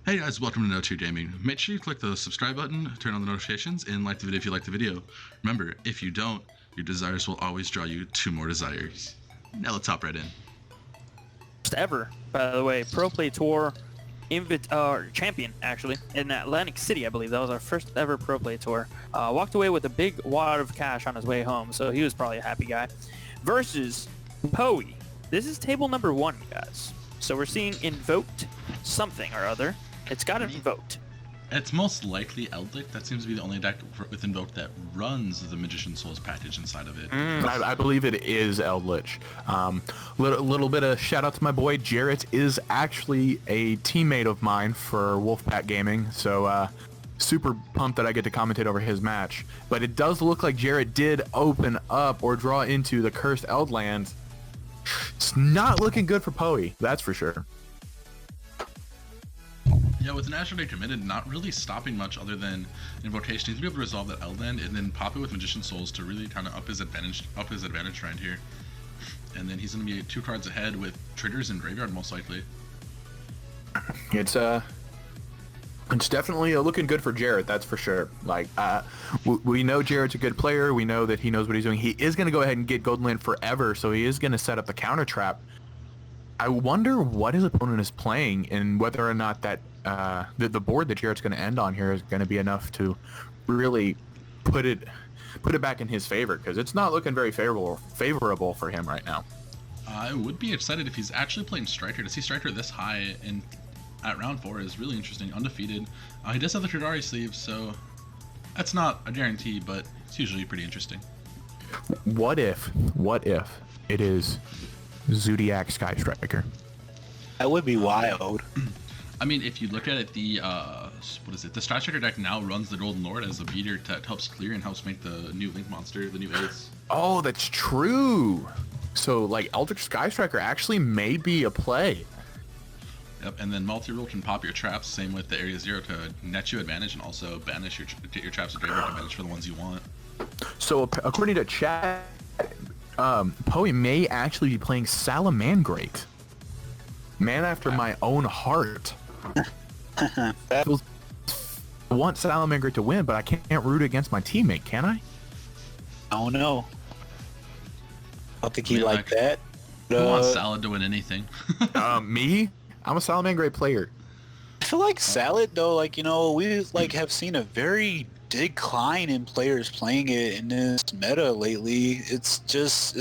Hey guys, welcome to No Tier Gaming. Make sure you click the subscribe button, turn on the notifications, and like the video if you like the video. Remember, if you don't, your desires will always draw you to more desires. Now let's hop right in. First ever, by the way, Pro Play Tour champion, actually, in Atlantic City, I believe. That was our first ever Pro Play Tour. Walked away with a big wad of cash on his way home, so he was probably a happy guy. Versus Poey. This is table number 1, guys. So we're seeing Invoked something or other. It's got Invoked. It's most likely Eldlich. That seems to be the only deck with Invoked that runs the Magician Souls package inside of it. I believe it is Eldlich. Little bit of shout out to my boy Jarret, is actually a teammate of mine for Wolfpack Gaming, so super pumped that I get to commentate over his match. But it does look like Jarret did open up or draw into the Cursed Eldlands. It's not looking good for Poey, that's for sure. Yeah, with an National Day committed, not really stopping much other than Invocation. He's gonna be able to resolve that Eldland and then pop it with Magician Souls to really kind of up his advantage right here. And then he's gonna be 2 cards ahead with Triggers and Graveyard most likely. It's definitely looking good for Jarret, that's for sure. Like, we know Jarret's a good player. We know that he knows what he's doing. He is going to go ahead and get Golden Land forever, so he is going to set up the counter trap. I wonder what his opponent is playing and whether or not that the board that Jarret's going to end on here is going to be enough to really put it back in his favor, because it's not looking very favorable for him right now. I would be excited if he's actually playing Striker. To see Striker this high and at round 4 is really interesting. Undefeated. He does have the Tridari sleeve, so that's not a guarantee, but it's usually pretty interesting. What if it is Zodiac Sky Striker? That would be wild. I mean, if you look at it, the the Sky Striker deck now runs the Golden Lord as a beater that helps clear and helps make the new Link monster, the new Ace. Oh, that's true. So like Eldritch Sky Striker actually may be a play. Yep, and then multi-rule can pop your traps, same with the Area 0 to net you advantage and also banish get your traps to graveyard advantage for the ones you want. So according to chat, Poey may actually be playing Salamangreat. Man after my own heart. I want Salamangreat to win, but I can't root against my teammate, can I? I don't know. I don't think he like that. Who wants Salad to win anything? Me? I'm a Salamangreat player. I feel like Salad though, like, you know, we like have seen a very decline in players playing it in this meta lately. It's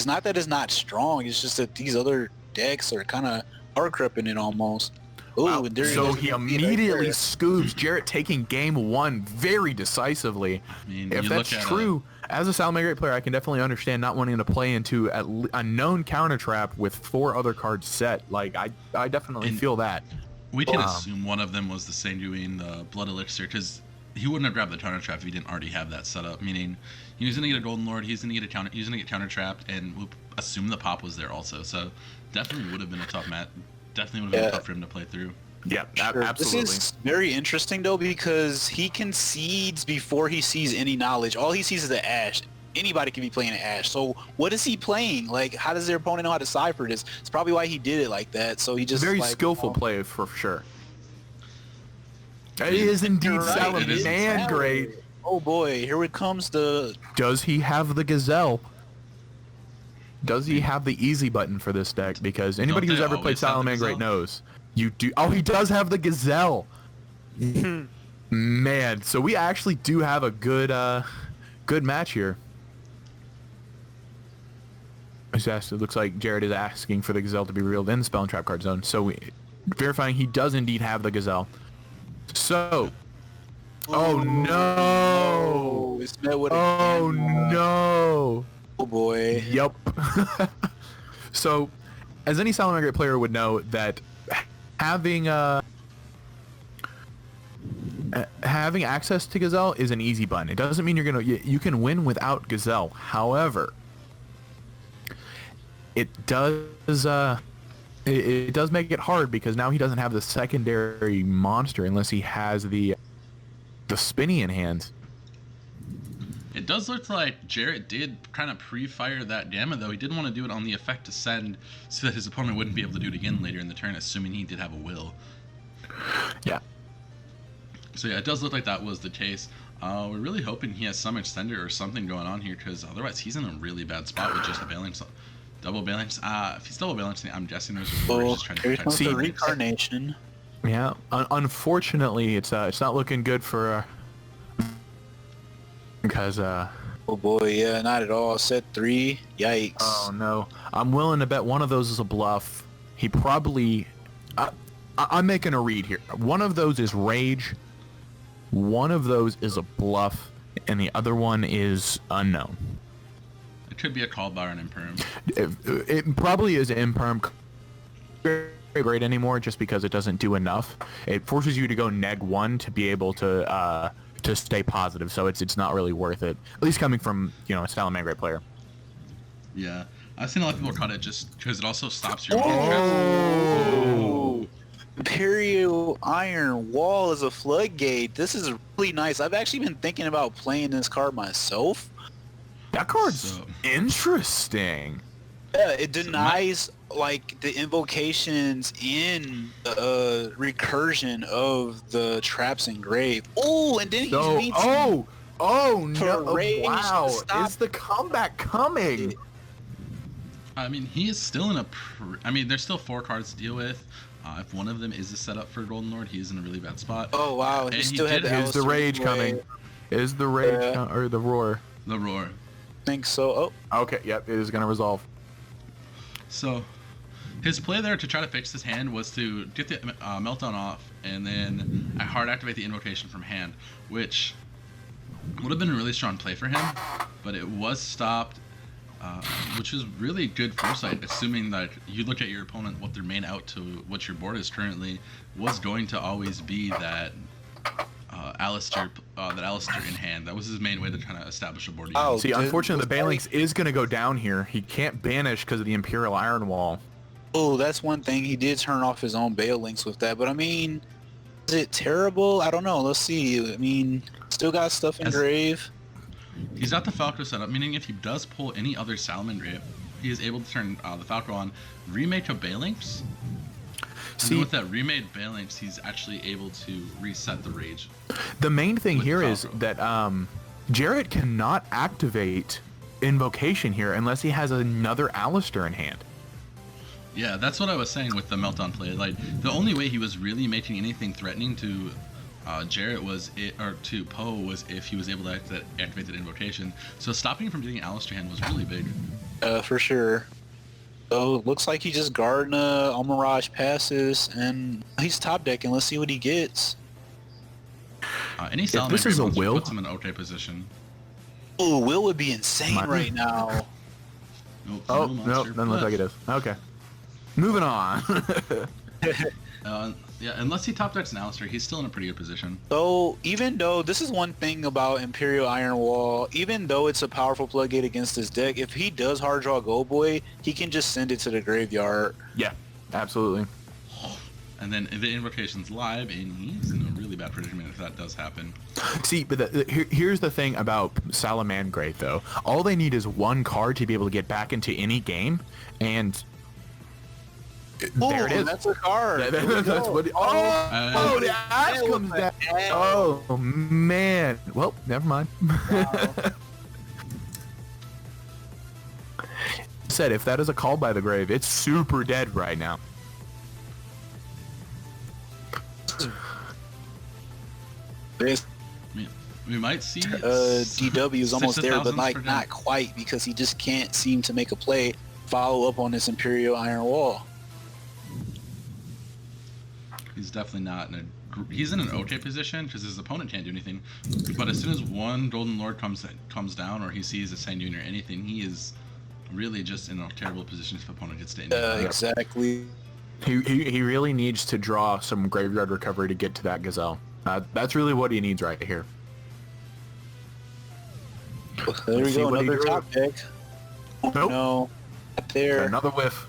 not that it's not strong, it's just that these other decks are kind of hard creeping it almost. Ooh, wow. So he immediately scoops Jarret, taking game 1 very decisively. I mean, if that's true, as a Salamangreat player, I can definitely understand not wanting to play into a known counter trap with 4 other cards set. Like, I definitely feel that. We can assume one of them was the same doing the Blood Elixir, because he wouldn't have grabbed the counter trap if he didn't already have that set up. Meaning, he was gonna get a Golden Lord, he's gonna get counter trapped, and we'll assume the pop was there also. So definitely would have been a tough match. Definitely would have been tough for him to play through. Yeah, sure. absolutely. This is very interesting though, because he concedes before he sees any knowledge. All he sees is the Ash. Anybody can be playing an Ash. So what is he playing? Like, how does their opponent know how to decipher this? It's probably why he did it like that. So he just very like, skillful play for sure. It is indeed Salamangreat. Oh boy, here it comes the... Does he have the Gazelle? Does he have the easy button for this deck? Because anybody who's ever played Salamangreat knows. You do. Oh, he does have the Gazelle. Man, so we actually do have a good match here. It looks like Jarret is asking for the Gazelle to be reeled in the Spell and Trap card zone. So verifying he does indeed have the Gazelle. So, oh no! Oh no! Oh boy! Yep. So, as any Salamangreat player would know, that having access to Gazelle is an easy button. It doesn't mean you can win without Gazelle. However, it does it does make it hard, because now he doesn't have the secondary monster unless he has the Spinny in hand. It does look like Jarret did kind of pre-fire that Gamma, though. He didn't want to do it on the effect to send so that his opponent wouldn't be able to do it again later in the turn, assuming he did have a will. Yeah. So yeah, it does look like that was the case. We're really hoping he has some extender or something going on here, because otherwise he's in a really bad spot with just a balance. Double balance. If he's double balancing, I'm guessing there's a Oh, just trying to here protect comes the the balance. reincarnation. Yeah, unfortunately, it's not looking good for because Oh boy, yeah, not at all. Set 3. Yikes. oh no, I'm willing to bet one of those is a bluff. He probably, I'm making a read here. One of those is rage, one of those is a bluff, and the other one is unknown. It could be a call bar and imperm. It probably is imperm. Very great anymore, just because it doesn't do enough. It forces you to go -1 to be able to stay positive. So it's not really worth it. At least coming from a Salamangreat player. Yeah, I've seen a lot of people cut it just because it also stops your. Oh! Imperial Iron Wall is a floodgate. This is really nice. I've actually been thinking about playing this card myself. That card's So- Yeah, interesting. it denies like the invocations in the recursion of the traps and grave. Oh, and then he So, needs oh no! rage to Wow, stop is the comeback coming? I mean, he is still in a. I mean, there's still 4 cards to deal with. If one of them is a setup for Golden Lord, he's in a really bad spot. Oh wow, he And still he had did- the Is the Alistair rage away. coming? Is the rage Yeah. or the roar? The roar. Think so. Oh, Okay, yep, it is gonna resolve. So, his play there to try to fix this hand was to get the meltdown off and then hard activate the invocation from hand, which would have been a really strong play for him, but it was stopped, which is really good foresight, assuming that you look at your opponent, what their main out to what your board is currently, was going to always be that Alistair in hand. That was his main way to try to establish a board. Oh, See, dude, unfortunately, the looks Balinx is gonna go down here. He can't banish because of the Imperial Iron Wall. oh, that's one thing. He did turn off his own bail links with that, but I mean, is it terrible? I don't know. Let's see. I mean, still got stuff in As- grave. He's got the Falco set up, meaning if he does pull any other Salamangreat, he is able to turn the Falco on, remake a Balinx. And See- then with that remade Balinx, he's actually able to reset the rage. The main thing With here the is Falco. that Jarret cannot activate Invocation here unless he has another Alistair in hand. Yeah, that's what I was saying with the Meltdown play. Like, the only way he was really making anything threatening to Jarret to Poe was if he was able to activate that invocation. So stopping him from getting Alistair hand was really big. For sure. So looks like he just guarding Almirage passes, and he's top decking. Let's see what he gets. Any If this Salamangreat is a once will- puts him in an okay position. Oh, Will would be insane Might be. right now. Nope, Oh, no no, monster, doesn't look but- like it is. Okay. Moving on. Yeah, unless he top decks an Alistair, he's still in a pretty good position. So even though this is one thing about Imperial Iron Wall, even though it's a powerful floodgate against his deck, if he does hard draw Go Boy, he can just send it to the graveyard. Yeah, absolutely. And then the invocation's live, and he's in a really bad predicament if that does happen. See, but here's the thing about Salamangreat, though. All they need is one card to be able to get back into any game, and there it Ooh, is. That's a card. That's what. Oh, the axe Hell, comes down. hell. Oh man. Well, never mind. Said if that is a call by the grave, it's super dead right now. This We might see DW is almost there, but 6,000s like for him. not quite because he just can't seem to make a play follow up on this Imperial Iron Wall. He's definitely not in a. He's in an okay position because his opponent can't do anything. But as soon as one Golden Lord comes down, or he sees a Sand Dune or anything, he is really just in a terrible position if the opponent gets to end it. Exactly. He really needs to draw some graveyard recovery to get to that gazelle. That's really what he needs right here. There Let's we see go, what he another drew. top deck. Oh, Nope. no, not there. Another whiff.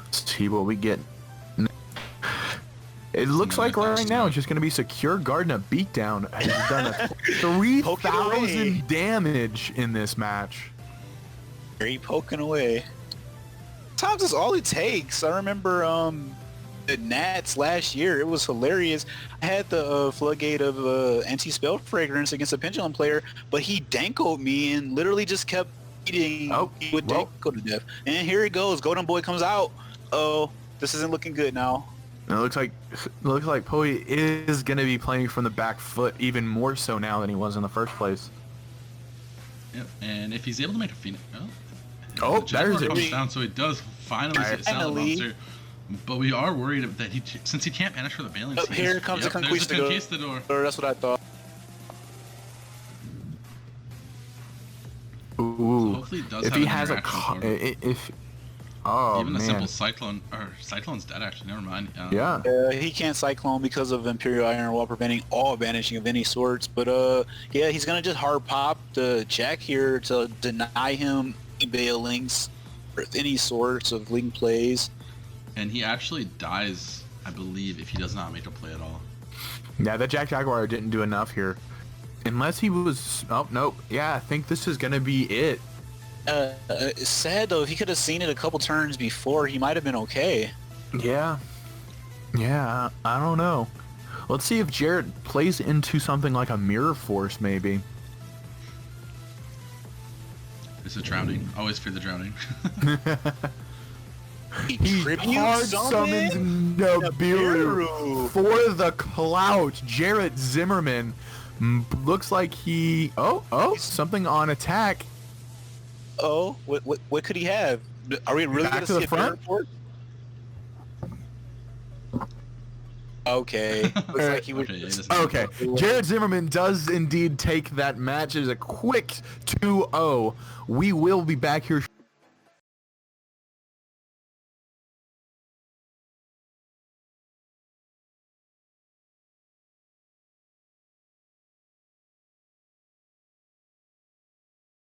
Let's see what we get. It looks like right now it's just going to be Secure Guard and a Beatdown. He's done a 3,000 damage in this match. Great poking away. Sometimes it's all it takes. I remember the Nats last year. It was hilarious. I had the floodgate of anti-spell fragrance against a pendulum player, but he dankoed me and literally just kept eating. Oh, he would well. danko to death. And here it goes. Golden Boy comes out. Oh, this isn't looking good now. And it looks like Poey is going to be playing from the back foot even more so now than he was in the first place. Yep. And if he's able to make a Phoenix, Oh, the Jaguar there's it. comes down, so he does finally get Finally. Salamonster. But we are worried that since he can't banish for the Balance. Oh, here comes the there's Conquistador. That's what I thought. Ooh. So hopefully he does if have he an has a interaction with Portal. oh Even man. a simple Cyclone, or Cyclone's dead actually, never mind. Yeah. He can't Cyclone because of Imperial Iron while preventing all banishing of any sorts. But yeah, he's gonna just hard pop the Jack here to deny him eBay links or any sorts of link plays. And he actually dies, I believe, if he does not make a play at all. Yeah, that Jack Jaguar didn't do enough here. Unless he was... Oh, nope. Yeah, I think this is going to be it. It's sad though. If he could have seen it a couple turns before, he might have been okay. Yeah. Yeah, I don't know. Let's see if Jarret plays into something like a Mirror Force, maybe. It's a drowning. Always fear the drowning. He Tribute hard summons Nibiru for the clout. Jarret Zimmerman looks like he... Oh, something on attack. Oh, what could he have? Are we really Back gonna to the see a front? Mirror Force? Okay. Looks like he would. Okay, yeah, this- Okay, Jarret Zimmerman does indeed take that match. It is a quick 2-0. We will be back here